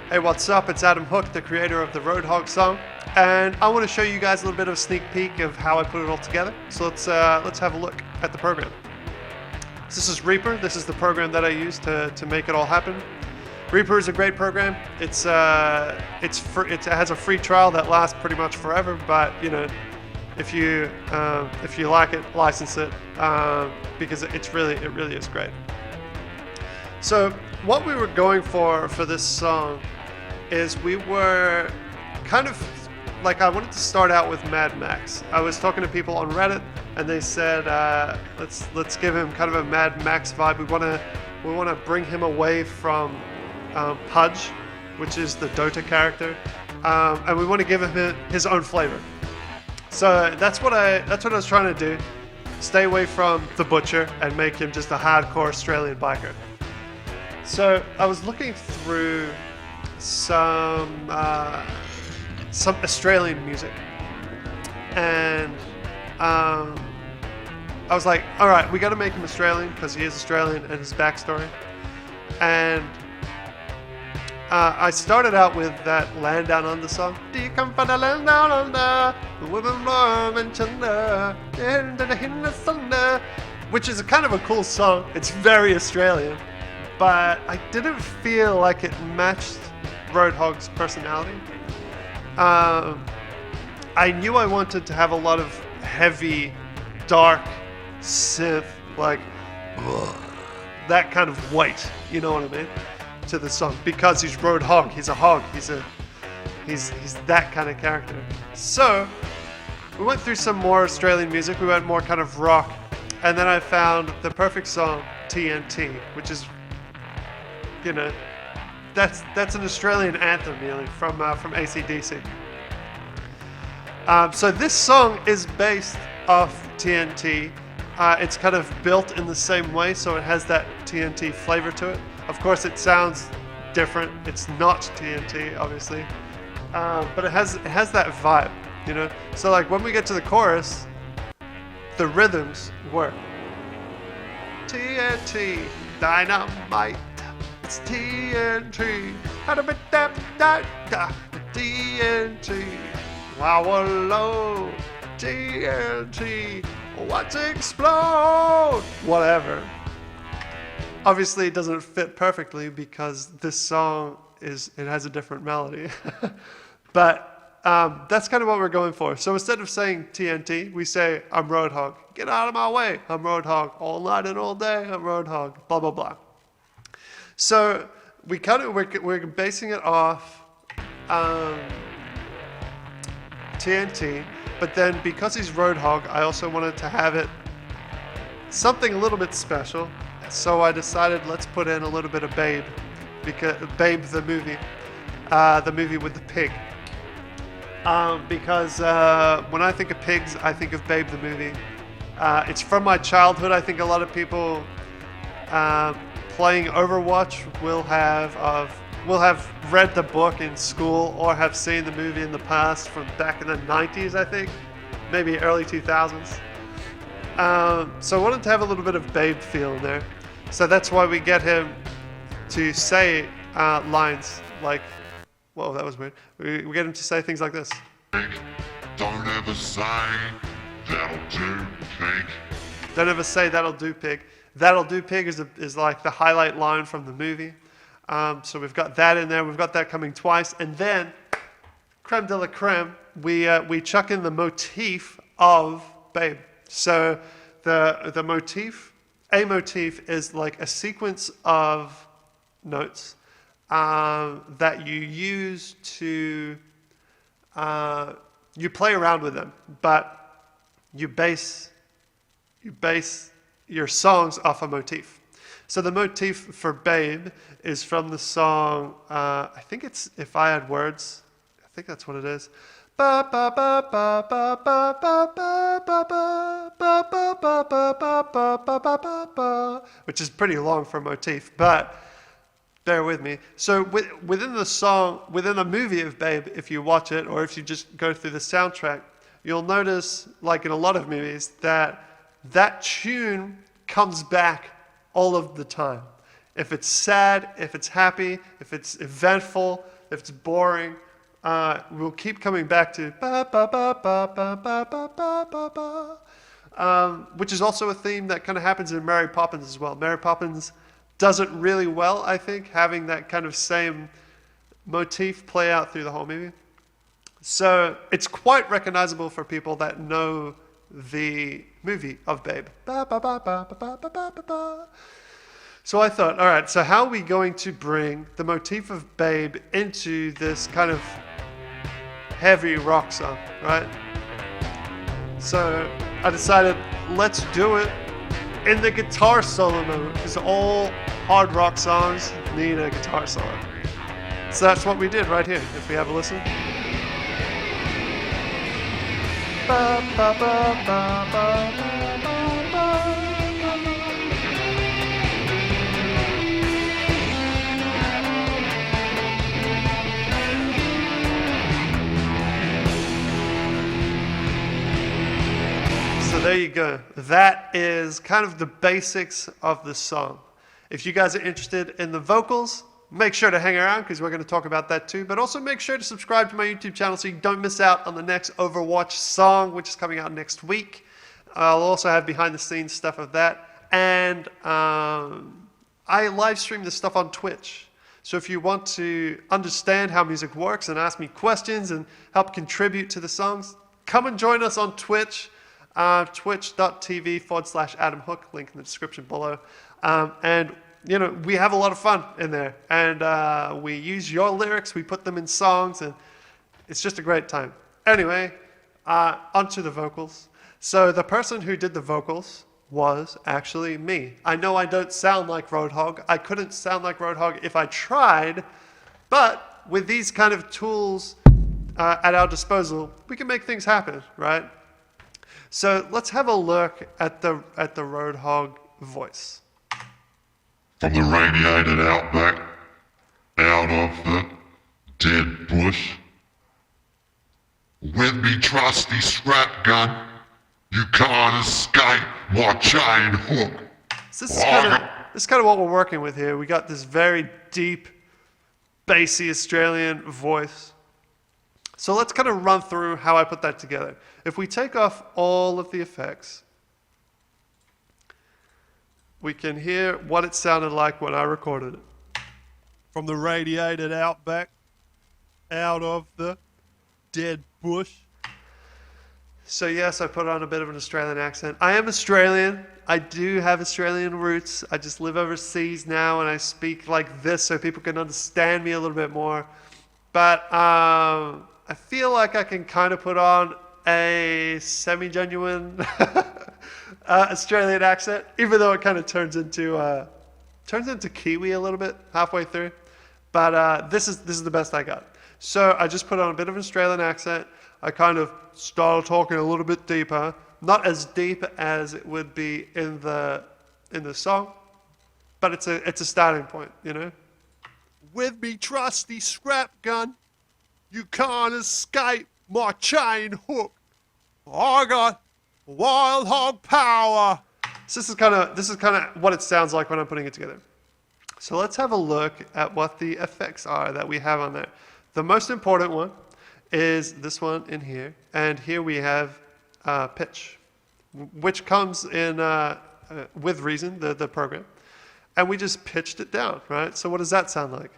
Hey, what's up? It's Adam Hoek, the creator of the Roadhog song, and I want to show you guys a little bit of a sneak peek of how I put it all together. So let's have a look at the program. So this is Reaper. This is the program that I use to make it all happen. Reaper is a great program. It has a free trial that lasts pretty much forever, but you know, if you like it, license it because it really is great. So what we were going for this song is we were kind of like, I wanted to start out with Mad Max. I was talking to people on Reddit and they said let's give him kind of a Mad Max vibe. We want to bring him away from Pudge, which is the Dota character, and we want to give him his own flavor. So that's what I was trying to do. Stay away from the Butcher and make him just a hardcore Australian biker. So I was looking through some Australian music, and I was like, all right, we got to make him Australian because he is Australian and his backstory. And I started out with that Land Down Under song. Do you come from the land down under? The women warm and tender, into the hidden thunder, which is a kind of a cool song. It's very Australian, but I didn't feel like it matched Roadhog's personality. I knew I wanted to have a lot of heavy, dark synth, like that kind of weight, you know what I mean, to the song, because he's Roadhog. He's a hog. He's that kind of character. So we went through some more Australian music. We went more kind of rock, and then I found the perfect song, TNT, which is, you know, that's an Australian anthem, really, from AC/DC. So this song is based off TNT. It's kind of built in the same way, so it has that TNT flavor to it. Of course, it sounds different. It's not TNT, obviously, but it has that vibe, you know. So like when we get to the chorus, the rhythms work. TNT, dynamite. It's TNT. TNT. Wow, low. TNT. Watch it explode. Whatever. Obviously, it doesn't fit perfectly because this song has a different melody. But that's kind of what we're going for. So instead of saying TNT, we say, I'm Roadhog. Get out of my way. I'm Roadhog. All night and all day, I'm Roadhog. Blah, blah, blah. So we're basing it off TNT, but then because he's Roadhog, I also wanted to have it something a little bit special. So I decided let's put in a little bit of Babe, because Babe the movie with the pig. Because when I think of pigs, I think of Babe the movie. It's from my childhood. I think a lot of people playing Overwatch will have read the book in school or have seen the movie in the past from back in the 90s, I think, maybe early 2000s. So I wanted to have a little bit of Babe feel in there. So that's why we get him to say lines like, whoa, that was weird. We get him to say things like this. Don't ever say that'll do, pig. Don't ever say that'll do, pig. That'll do, pig is like the highlight line from the movie. So we've got that in there. We've got that coming twice. And then, creme de la creme, we chuck in the motif of Babe. So the motif, a motif is like a sequence of notes that you use to, you play around with them, but you base your songs off a motif. So the motif for Babe is from the song, I think it's If I Had Words. I think that's what it is. Which is pretty long for a motif, but bear with me. So within the song, within the movie of Babe, if you watch it or if you just go through the soundtrack, you'll notice, like in a lot of movies, that tune comes back all of the time. If it's sad, if it's happy, if it's eventful, if it's boring, we'll keep coming back to ba ba ba ba ba ba ba ba ba ba, which is also a theme that kind of happens in Mary Poppins as well. Mary Poppins does it really well, I think, having that kind of same motif play out through the whole movie. So it's quite recognizable for people that know the movie of Babe. Ba, ba, ba, ba, ba, ba, ba, ba, ba. So I thought, all right, so how are we going to bring the motif of Babe into this kind of heavy rock song, right? So I decided, let's do it in the guitar solo mode, because all hard rock songs need a guitar solo. So that's what we did right here, if we have a listen. Ba, ba, ba, ba, ba, ba, ba, ba. So there you go. That is kind of the basics of the song. If you guys are interested in the vocals, make sure to hang around because we're going to talk about that too. But also make sure to subscribe to my YouTube channel so you don't miss out on the next Overwatch song, which is coming out next week. I'll also have behind the scenes stuff of that. And I live stream this stuff on Twitch. So if you want to understand how music works and ask me questions and help contribute to the songs, come and join us on Twitch. Twitch.tv/Adam Hoek, link in the description below. And you know, we have a lot of fun in there, and we use your lyrics, we put them in songs, and it's just a great time. Anyway, onto the vocals. So the person who did the vocals was actually me. I know I don't sound like Roadhog. I couldn't sound like Roadhog if I tried, but with these kind of tools at our disposal, we can make things happen, right? So let's have a look at the Roadhog voice. From the radiated outback, out of the dead bush, with me trusty scrap gun, you can't escape my chain hook. So this is kind of what we're working with here. We got this very deep, bassy Australian voice. So let's kind of run through how I put that together. If we take off all of the effects, we can hear what it sounded like when I recorded it. From the radiated outback, out of the dead bush. So yes, I put on a bit of an Australian accent. I am Australian. I do have Australian roots. I just live overseas now and I speak like this so people can understand me a little bit more. But I feel like I can kind of put on a semi-genuine Australian accent, even though it kind of turns into Kiwi a little bit halfway through. But this is the best I got. So I just put on a bit of an Australian accent. I kind of started talking a little bit deeper, not as deep as it would be in the song, but it's a starting point, you know. With me trusty scrap gun, you can't escape my chain hook. I got wild hog power. So this is kind of what it sounds like when I'm putting it together. So let's have a look at what the effects are that we have on there. The most important one is this one in here, and here we have pitch, which comes in with Reason, the program, and we just pitched it down, right? So what does that sound like?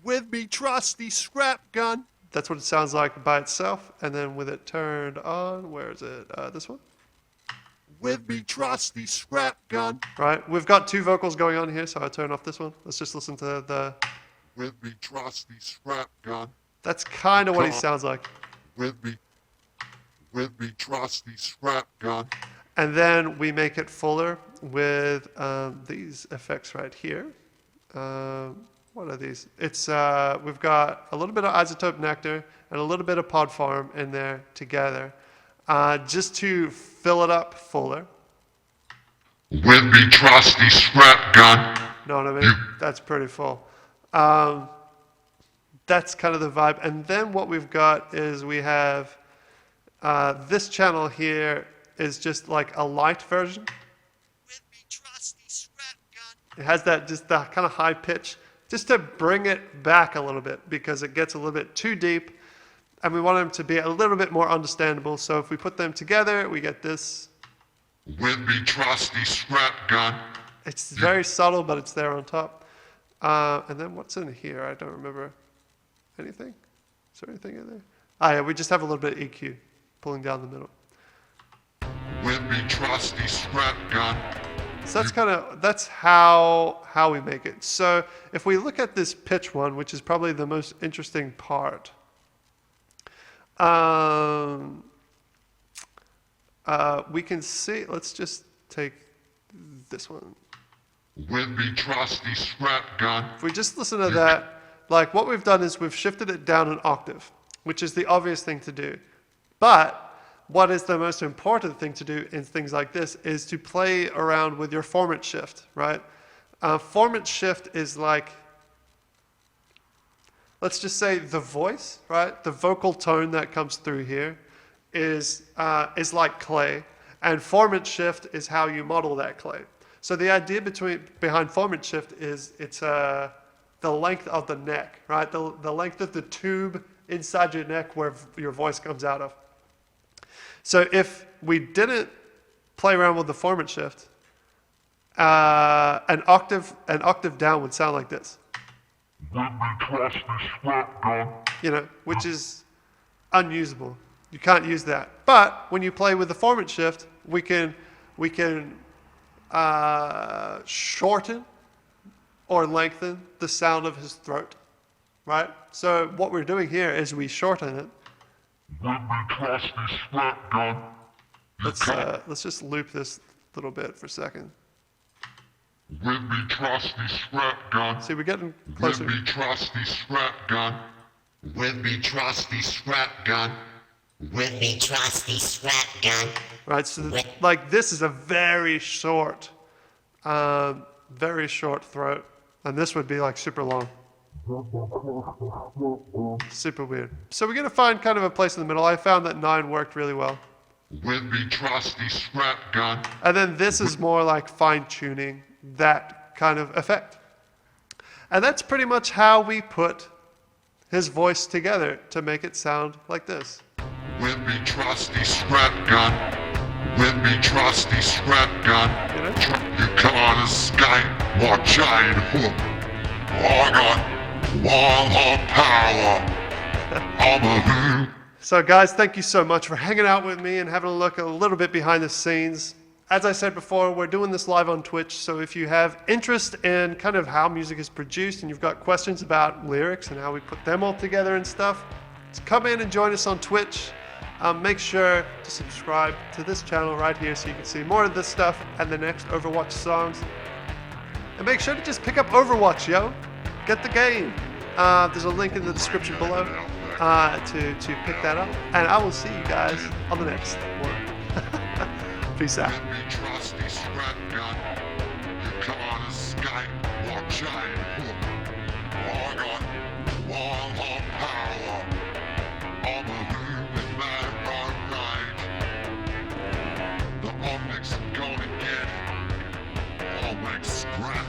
With me trusty scrap gun. That's what it sounds like by itself. And then with it turned on, where is it? This one? With me trusty scrap gun. Right, we've got two vocals going on here, so I'll turn off this one. Let's just listen to the... With me trusty scrap gun. That's kind of what he sounds like. With me trusty scrap gun. And then we make it fuller with these effects right here. What are these? It's we've got a little bit of isotope nectar and a little bit of pod farm in there together, just to fill it up fuller. With me trusty scrap gun. Know what I mean? That's pretty full. That's kind of the vibe. And then what we've got is we have this channel here is just like a light version. With me trusty scrap gun. It has that just the kind of high pitch just to bring it back a little bit because it gets a little bit too deep and we want them to be a little bit more understandable. So if we put them together, we get this. With me trusty scrap gun. It's very subtle, but it's there on top. And then what's in here? I don't remember anything. Is there anything in there? Ah, yeah, we just have a little bit of EQ pulling down the middle. With me trusty scrap gun. So that's how we make it. So if we look at this pitch one, which is probably the most interesting part, we can see. Let's just take this one. With me trusty scrap gun. If we just listen to that, like what we've done is we've shifted it down an octave, which is the obvious thing to do. But what is the most important thing to do in things like this is to play around with your format shift, right? Format shift is like, let's just say the voice, right? The vocal tone that comes through here is like clay, and format shift is how you model that clay. So the idea behind format shift is it's the length of the neck, right? The length of the tube inside your neck where your voice comes out of. So if we didn't play around with the format shift, an octave down would sound like this. You know, which is unusable. You can't use that. But when you play with the format shift, we can shorten or lengthen the sound of his throat, right? So what we're doing here is we shorten it. Let's just loop this little bit for a second. With me trusty scrap gun. See, we're getting closer. With me trusty scrap gun. With me trusty scrap gun. With me trusty scrap gun. Right, so like this is a very short throat, and this would be like super long. Super weird. So we're going to find kind of a place in the middle. I found that 9 worked really well. With me trusty scrap gun. And then this is more like fine-tuning that kind of effect. And that's pretty much how we put his voice together to make it sound like this. With me trusty scrap gun. With me trusty scrap gun. You know? You can't escape my giant hook. I got one power. I'm a hook. So guys, thank you so much for hanging out with me and having a look a little bit behind the scenes. As I said before, we're doing this live on Twitch, so if you have interest in kind of how music is produced and you've got questions about lyrics and how we put them all together and stuff, just come in and join us on Twitch. Make sure to subscribe to this channel right here so you can see more of this stuff and the next Overwatch songs. And make sure to just pick up Overwatch, yo. Get the game. There's a link in the description below to pick that up. And I will see you guys on the next one. Peace out. With me trusty scrap gun. You can't escape my giant hook. I got one power. I'm a hook with my own rage. The optics are gonna get. I'll make scrap.